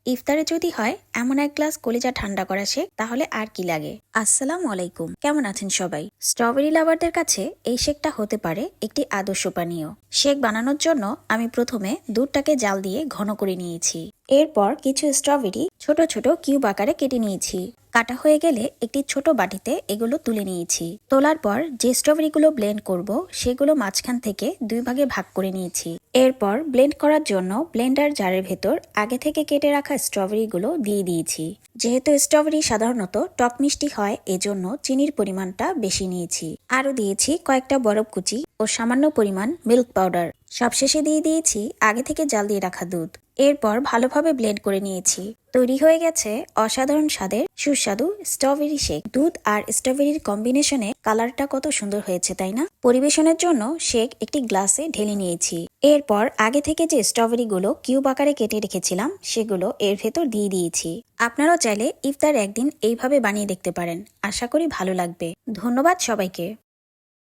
ইফতারে যদি হয় এমন এক গ্লাস কলিজা ঠান্ডা করা শেক, তাহলে আর কি লাগে। আসসালামু আলাইকুম, কেমন আছেন সবাই? স্ট্রবেরি লাভারদের কাছে এই শেকটা হতে পারে একটি আদর্শ পানীয়। শেক বানানোর জন্য আমি প্রথমে দুধটাকে জাল দিয়ে ঘন করে নিয়েছি। এরপর কিছু স্ট্রবেরি ছোট ছোট কিউব আকারে কেটে নিয়েছি। কাটা হয়ে গেলে একটি ছোট বাটিতে এগুলো তুলে নিয়েছি। তোলার পর যে স্ট্রবেরিগুলো ব্লেন্ড করব সেগুলো মাঝখান থেকে দুই ভাগে ভাগ করে নিয়েছি। এরপর ব্লেন্ড করার জন্য ব্লেন্ডার জারের ভেতর আগে থেকে কেটে রাখা স্ট্রবেরিগুলো দিয়ে দিয়েছি। যেহেতু স্ট্রবেরি সাধারণত টক মিষ্টি হয়, এজন্য চিনির পরিমাণটা বেশি নিয়েছি। আরও দিয়েছি কয়েকটা বরফ কুচি ও সামান্য পরিমাণ মিল্ক পাউডার। সবশেষে দিয়ে দিয়েছি আগে থেকে জাল দিয়ে রাখা দুধ। এরপর ভালোভাবে ব্লেন্ড করে নিয়েছি। তৈরি হয়ে গেছে অসাধারণ স্বাদের সুস্বাদু স্ট্রবেরি শেক। দুধ আর স্ট্রবেরির কম্বিনেশনে কালারটা কত সুন্দর হয়েছে, তাই না? পরিবেশনের জন্য শেক একটি গ্লাসে ঢেলে নিয়েছি। এরপর আগে থেকে যে স্ট্রবেরিগুলো কিউব আকারে কেটে রেখেছিলাম সেগুলো এর ভেতর দিয়ে দিয়েছি। আপনারাও চাইলে ইফতার একদিন এইভাবে বানিয়ে দেখতে পারেন। আশা করি ভালো লাগবে। ধন্যবাদ সবাইকে।